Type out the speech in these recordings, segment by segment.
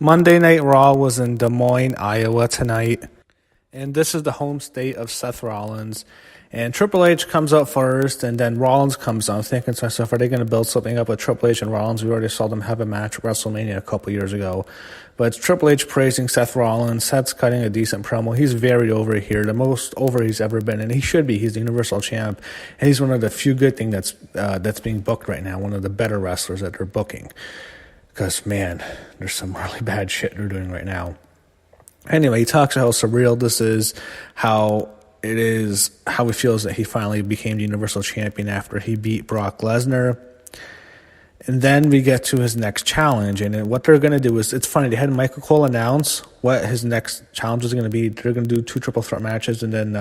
Monday Night Raw was in Des Moines, Iowa tonight. And this is the home state of Seth Rollins. And Triple H comes up first, and then Rollins comes on. I'm thinking to myself, are they going to build something up with Triple H and Rollins? We already saw them have a match at WrestleMania a couple years ago. But it's Triple H praising Seth Rollins. Seth's cutting a decent promo. He's very over here, the most over he's ever been, and he should be. He's the Universal Champ, and he's one of the few good things that's being booked right now, one of the better wrestlers that they're booking. Because, man, there's some really bad shit they're doing right now. Anyway, he talks about how surreal this is, how he feels that he finally became the Universal Champion after he beat Brock Lesnar. And then we get to his next challenge. And what they're going to do is, it's funny, they had Michael Cole announce what his next challenge is going to be. They're going to do 2 triple threat matches and then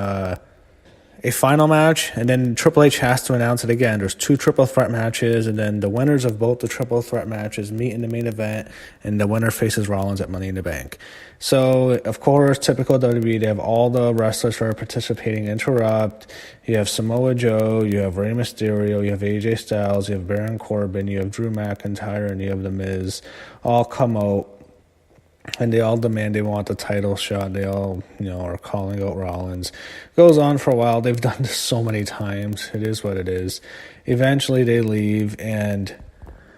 a final match, and then Triple H has to announce it again. There's 2 triple threat matches, and then the winners of both the triple threat matches meet in the main event, and the winner faces Rollins at Money in the Bank. So, of course, typical WWE, they have all the wrestlers who are participating interrupt. You have Samoa Joe, you have Rey Mysterio, you have AJ Styles, you have Baron Corbin, you have Drew McIntyre, and you have The Miz all come out. And they all demand they want the title shot. They all, are calling out Rollins. Goes on for a while. They've done this so many times. It is what it is. Eventually they leave, and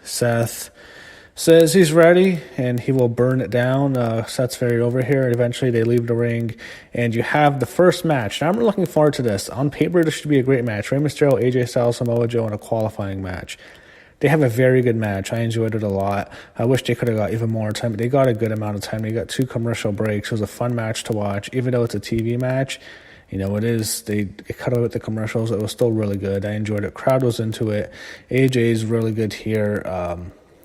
Seth says he's ready, and he will burn it down. Seth's very over here. Eventually they leave the ring, and you have the first match. Now I'm looking forward to this. On paper, this should be a great match. Rey Mysterio, AJ Styles, Samoa Joe in a qualifying match. They have a very good match. I enjoyed it a lot. I wish they could have got even more time, but they got a good amount of time. They got 2 commercial breaks. It was a fun match to watch. Even though it's a TV match, it is. They cut out the commercials. It was still really good. I enjoyed it. Crowd was into it. AJ's really good here.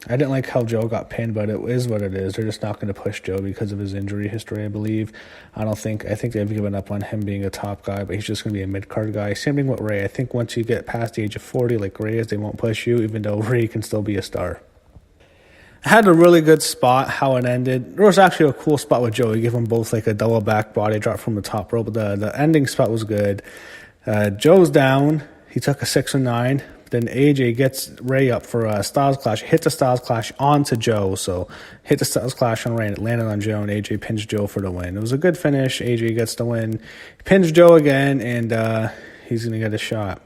I didn't like how Joe got pinned, but it is what it is. They're just not going to push Joe because of his injury history, I believe. I think they've given up on him being a top guy, but he's just going to be a mid-card guy. Same thing with Ray. I think once you get past the age of 40, like Ray is, they won't push you, even though Ray can still be a star. I had a really good spot how it ended. There was actually a cool spot with Joe. He gave them both like a double back body drop from the top rope. The ending spot was good. Joe's down. He took a 6 and 9. Then AJ gets Ray up for a Styles Clash, hits a Styles Clash onto Joe. So hit the Styles Clash on Ray, and it landed on Joe, and AJ pins Joe for the win. It was a good finish. AJ gets the win. He pins Joe again, and he's going to get a shot.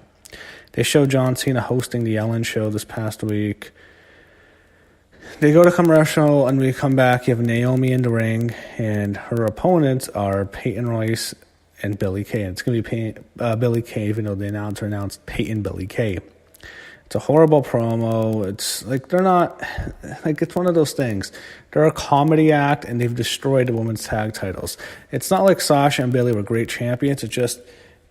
They show John Cena hosting the Ellen show this past week. They go to commercial, and we come back. You have Naomi in the ring, and her opponents are Peyton Royce and Billie Kay. And it's going to be Billie Kay, even though the announcer announced Peyton Billie Kay. It's a horrible promo. It's like they're not, like it's one of those things. They're a comedy act, and they've destroyed the women's tag titles. It's not like Sasha and Bayley were great champions. It's just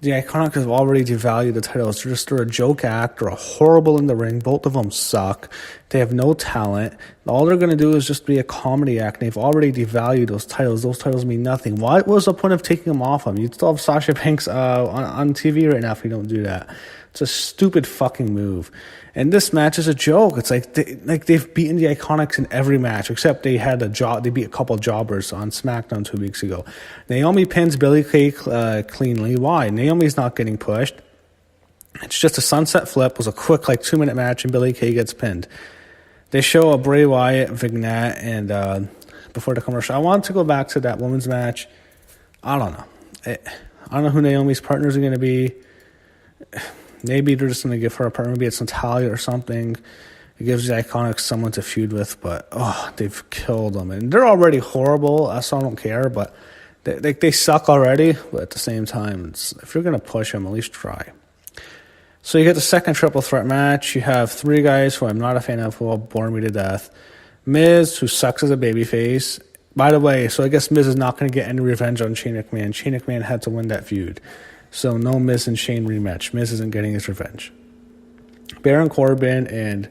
the Iconics have already devalued the titles. They're a joke act. They're horrible in the ring. Both of them suck. They have no talent. All they're going to do is just be a comedy act. They've already devalued those titles. Those titles mean nothing. What was the point of taking them off them? You'd still have Sasha Banks on TV right now if you don't do that. It's a stupid fucking move. And this match is a joke. It's like they've beaten the Iconics in every match, except they beat a couple jobbers on SmackDown 2 weeks ago. Naomi pins Billie Kay cleanly. Why? Naomi's not getting pushed. It's just a sunset flip. It was a quick 2-minute match, and Billie Kay gets pinned. They show a Bray Wyatt vignette, and before the commercial, I want to go back to that women's match. I don't know. I don't know who Naomi's partners are going to be. Maybe they're just going to give her a partner. Maybe it's Natalia or something. It gives the Iconics someone to feud with, but they've killed them. And they're already horrible, so I don't care, but they suck already. But at the same time, if you're going to push them, at least try. So you get the second triple threat match. You have 3 guys who I'm not a fan of who will bore me to death. Miz, who sucks as a babyface. By the way, so I guess Miz is not going to get any revenge on Shane McMahon. Shane McMahon had to win that feud. So no Miz and Shane rematch. Miz isn't getting his revenge. Baron Corbin and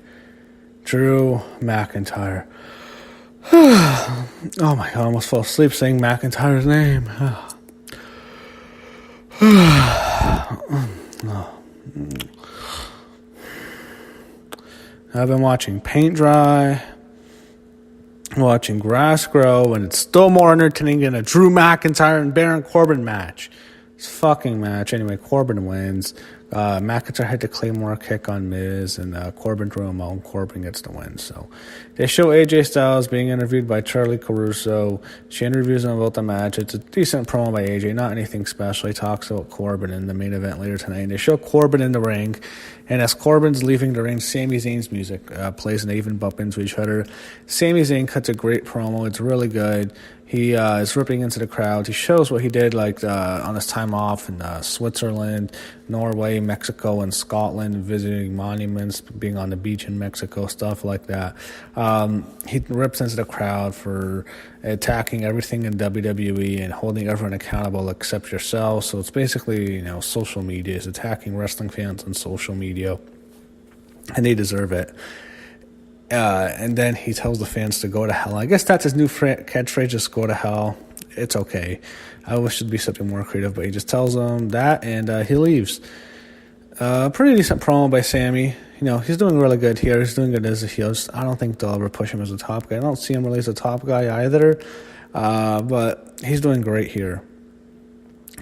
Drew McIntyre. Oh my God, I almost fell asleep saying McIntyre's name. I've been watching paint dry, watching grass grow, and it's still more entertaining than a Drew McIntyre and Baron Corbin match. fucking match. Anyway, Corbin wins. McIntyre had the Claymore kick on Miz, and Corbin threw him out, and Corbin gets the win. So they show AJ Styles being interviewed by Charlie Caruso. She interviews him about the match. It's a decent promo by AJ, not anything special. He talks about Corbin in the main event later tonight. And they show Corbin in the ring, and as Corbin's leaving the ring, Sami Zayn's music plays, and they even bump into each other. Sami Zayn cuts a great promo. It's really good. He is ripping into the crowd. He shows what he did on his time off in Switzerland, Norway, Mexico, and Scotland, visiting monuments, being on the beach in Mexico, stuff like that. He rips into the crowd for attacking everything in WWE and holding everyone accountable except yourself. So it's basically, social media. It's attacking wrestling fans on social media, and they deserve it. And then he tells the fans to go to hell. I guess that's his new catchphrase, just go to hell. It's okay. I wish it'd be something more creative, but he just tells them that, and he leaves. Pretty decent promo by Sammy. He's doing really good here. He's doing good as a heel. I don't think they'll ever push him as a top guy. I don't see him really as a top guy either, but he's doing great here.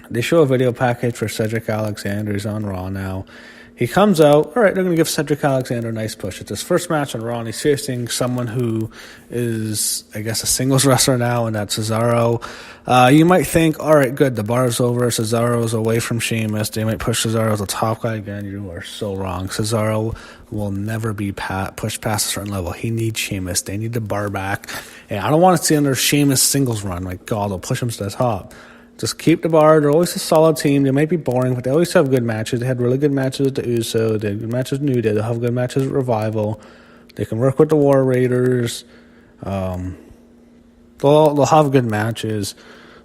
They show a video package for Cedric Alexander. He's on Raw now. He comes out, all right, they're going to give Cedric Alexander a nice push. It's his first match on Raw, and he's facing someone who is, I guess, a singles wrestler now, and that's Cesaro. You might think, all right, good, the bar's over. Cesaro's away from Sheamus. They might push Cesaro as a top guy again. You are so wrong. Cesaro will never be pushed past a certain level. He needs Sheamus. They need the bar back. And I don't want to see another Sheamus singles run. My God, they'll push him to the top. Just keep the bar. They're always a solid team. They might be boring, but they always have good matches. They had really good matches with the Uso. They had good matches with New Day. They'll have good matches with Revival. They can work with the War Raiders. They'll have good matches.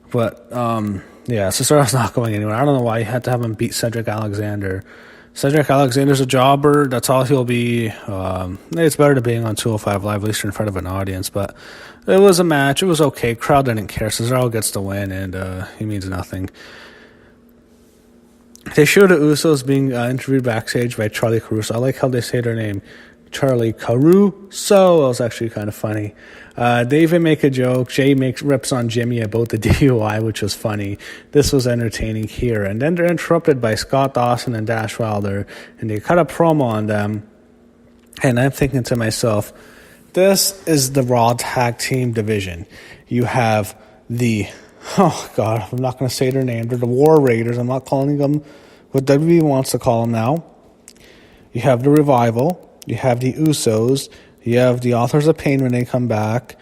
But, Cesaro's not going anywhere. I don't know why you had to have him beat Cedric Alexander. Cedric Alexander's a jobber. That's all he'll be. It's better than being on 205 Live, at least in front of an audience. But it was a match. It was okay. Crowd didn't care. Cesaro gets the win, and he means nothing. They show the Usos being interviewed backstage by Charlie Caruso. I like how they say their name. Charlie Caruso. That was actually kind of funny. They even make a joke. Jay rips on Jimmy about the DUI, which was funny. This was entertaining here. And then they're interrupted by Scott Dawson and Dash Wilder, and they cut a promo on them. And I'm thinking to myself, this is the Raw Tag Team division. You have I'm not going to say their name. They're the War Raiders. I'm not calling them what WWE wants to call them now. You have the Revival. You have the Usos. You have the Authors of Pain when they come back.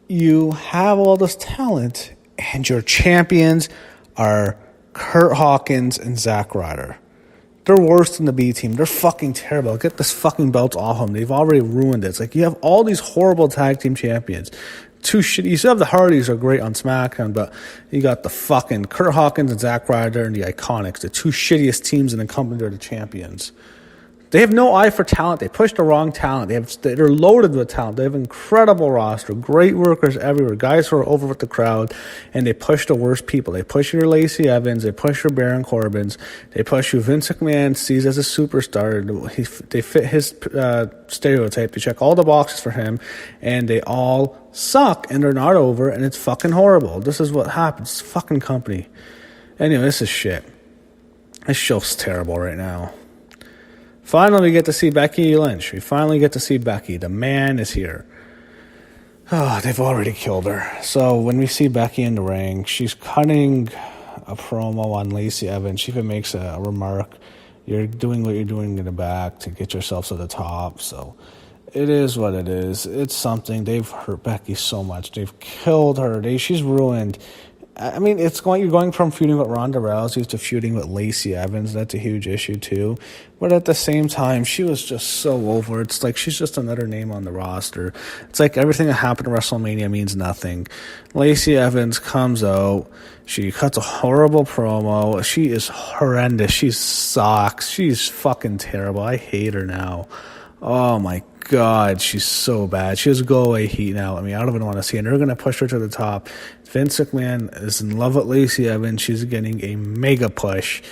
You have all this talent, and your champions are Kurt Hawkins and Zack Ryder. They're worse than the B team. They're fucking terrible. Get this fucking belt off them. They've already ruined it. It's like you have all these horrible tag team champions. Too shitty. You still have the Hardys are great on SmackDown, but you got the fucking Kurt Hawkins and Zack Ryder and the Iconics. The two shittiest teams in the company are the champions. They have no eye for talent. They push the wrong talent. They're loaded with talent. They have an incredible roster, great workers everywhere, guys who are over with the crowd, and they push the worst people. They push your Lacey Evans. They push your Baron Corbins. They push you Vince McMahon sees as a superstar. They fit his stereotype. They check all the boxes for him, and they all suck, and they're not over, and it's fucking horrible. This is what happens. It's a fucking company. Anyway, this is shit. This show's terrible right now. Finally, we get to see Becky Lynch. We finally get to see Becky. The man is here. Oh, they've already killed her. So when we see Becky in the ring, she's cutting a promo on Lacey Evans. She even makes a remark. You're doing what you're doing in the back to get yourself to the top. So it is what it is. It's something. They've hurt Becky so much. They've killed her. She's ruined. I mean, you're going from feuding with Ronda Rousey to feuding with Lacey Evans. That's a huge issue, too. But at the same time, she was just so over. It's like she's just another name on the roster. It's like everything that happened at WrestleMania means nothing. Lacey Evans comes out. She cuts a horrible promo. She is horrendous. She sucks. She's fucking terrible. I hate her now. Oh, my God, she's so bad. She has go-away heat now. I mean, I don't even want to see it. And they're going to push her to the top. Vince McMahon is in love with Lacey Evans. She's getting a mega push.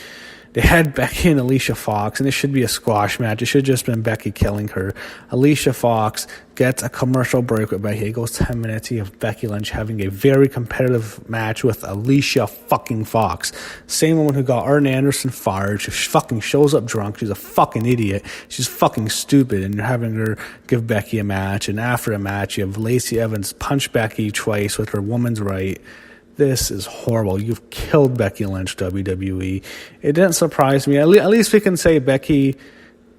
They had Becky and Alicia Fox, and it should be a squash match. It should have just been Becky killing her. Alicia Fox gets a commercial break with Becky. It goes 10 minutes. You have Becky Lynch having a very competitive match with Alicia fucking Fox. Same woman who got Arn Anderson fired. She fucking shows up drunk. She's a fucking idiot. She's fucking stupid, and you're having her give Becky a match. And after a match, you have Lacey Evans punch Becky twice with her woman's right. This is horrible. You've killed Becky Lynch, WWE. It didn't surprise me. At least we can say Becky,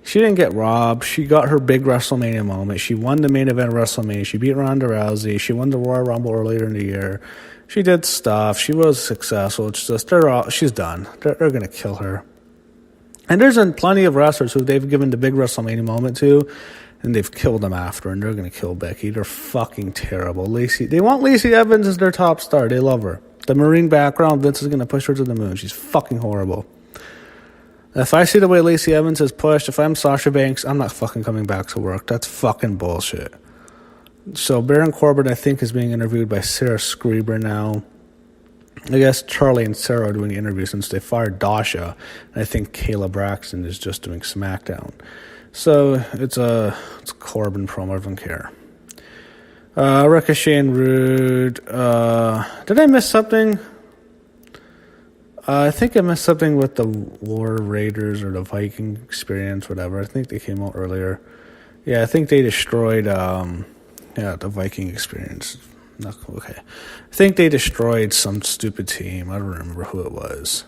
she didn't get robbed. She got her big WrestleMania moment. She won the main event of WrestleMania. She beat Ronda Rousey. She won the Royal Rumble earlier in the year. She did stuff. She was successful. It's just, she's done. They're going to kill her. And there's been plenty of wrestlers who they've given the big WrestleMania moment to, and they've killed them after, and they're going to kill Becky. They're fucking terrible. They want Lacey Evans as their top star. They love her. The Marine background, Vince is going to push her to the moon. She's fucking horrible. If I see the way Lacey Evans is pushed, if I'm Sasha Banks, I'm not fucking coming back to work. That's fucking bullshit. So Baron Corbin, I think, is being interviewed by Sarah Schreiber now. I guess Charlie and Sarah are doing interviews since they fired Dasha. And I think Kayla Braxton is just doing SmackDown. So it's Corbin promo. I don't care. Ricochet and Rude. Did I miss something? I think I missed something with the War Raiders or the Viking Experience, whatever. I think they came out earlier. Yeah, I think they destroyed the Viking Experience. Okay. I think they destroyed some stupid team. I don't remember who it was.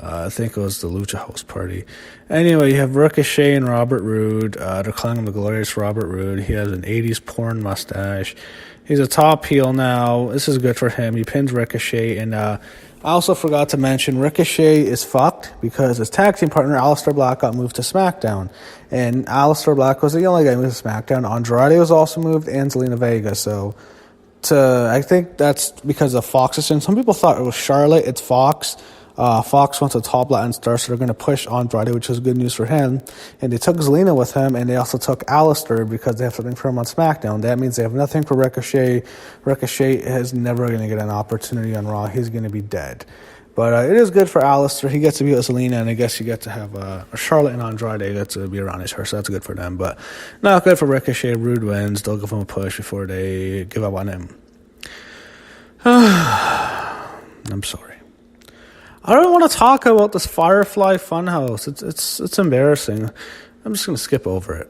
I think it was the Lucha House Party. Anyway, you have Ricochet and Robert Roode. They're calling him the Glorious Robert Roode. He has an 80s porn mustache. He's a top heel now. This is good for him. He pins Ricochet. And I also forgot to mention, Ricochet is fucked because his tag team partner, Aleister Black, got moved to SmackDown. And Aleister Black was the only guy moved to SmackDown. Andrade was also moved, and Zelina Vega. So I think that's because of Fox's decision. Some people thought it was Charlotte. It's Fox. Fox wants a top Latin star, so they're going to push Andrade, which is good news for him. And they took Zelina with him, and they also took Aleister because they have something for him on SmackDown. That means they have nothing for Ricochet. Ricochet is never going to get an opportunity on Raw. He's going to be dead. But it is good for Aleister. He gets to be with Zelina, and I guess you get to have Charlotte and Andrade get to be around his hair, so that's good for them. But not good for Ricochet. Rude wins. They'll give him a push before they give up on him. I'm sorry. I don't want to talk about this Firefly Funhouse. It's embarrassing. I'm just going to skip over it.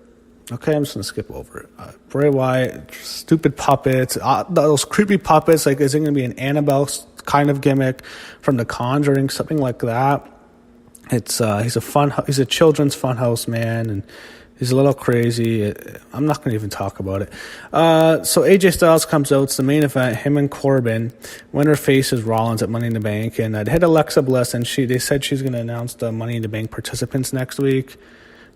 Okay, I'm just going to skip over it. Bray Wyatt, stupid puppets, those creepy puppets. Like, is it going to be an Annabelle kind of gimmick from The Conjuring, something like that? He's a children's funhouse man, and he's a little crazy. I'm not going to even talk about it. So AJ Styles comes out. It's the main event. Him and Corbin. Winner faces Rollins at Money in the Bank. And they hit Alexa Bliss, and they said she's going to announce the Money in the Bank participants next week.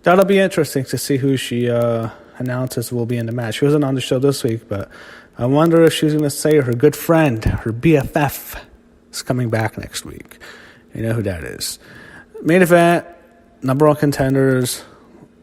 That'll be interesting to see who she announces will be in the match. She wasn't on the show this week, but I wonder if she's going to say her good friend, her BFF, is coming back next week. You know who that is. Main event, number one contenders,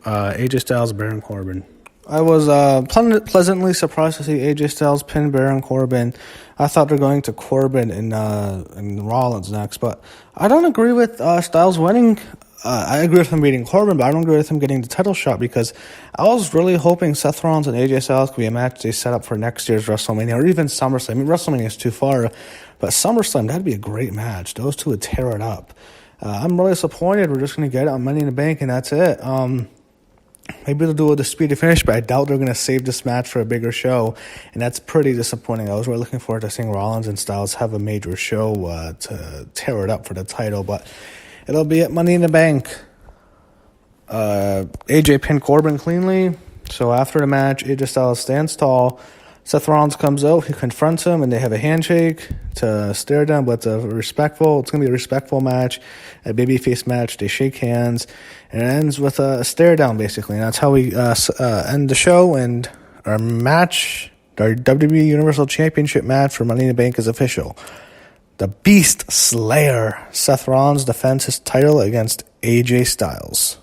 AJ Styles, Baron Corbin. I was pleasantly surprised to see AJ Styles pin Baron Corbin. I thought they're going to Corbin and Rollins next, but I don't agree with Styles winning. I agree with him beating Corbin, but I don't agree with him getting the title shot because I was really hoping Seth Rollins and AJ Styles could be a match they set up for next year's WrestleMania or even SummerSlam. I mean, WrestleMania is too far, but SummerSlam, that'd be a great match. Those two would tear it up. I'm really disappointed. We're just going to get it on Money in the Bank, and that's it. Maybe they'll do it with a speedy finish, but I doubt they're going to save this match for a bigger show, and that's pretty disappointing. I was really looking forward to seeing Rollins and Styles have a major show to tear it up for the title, but it'll be at Money in the Bank. AJ pinned Corbin cleanly, so after the match, AJ Styles stands tall. Seth Rollins comes out, he confronts him, and they have a handshake to stare down, but it's going to be a respectful match, a babyface match. They shake hands, and it ends with a stare down, basically. And that's how we end the show, and our match, our WWE Universal Championship match for Money in the Bank is official. The Beast Slayer, Seth Rollins, defends his title against AJ Styles.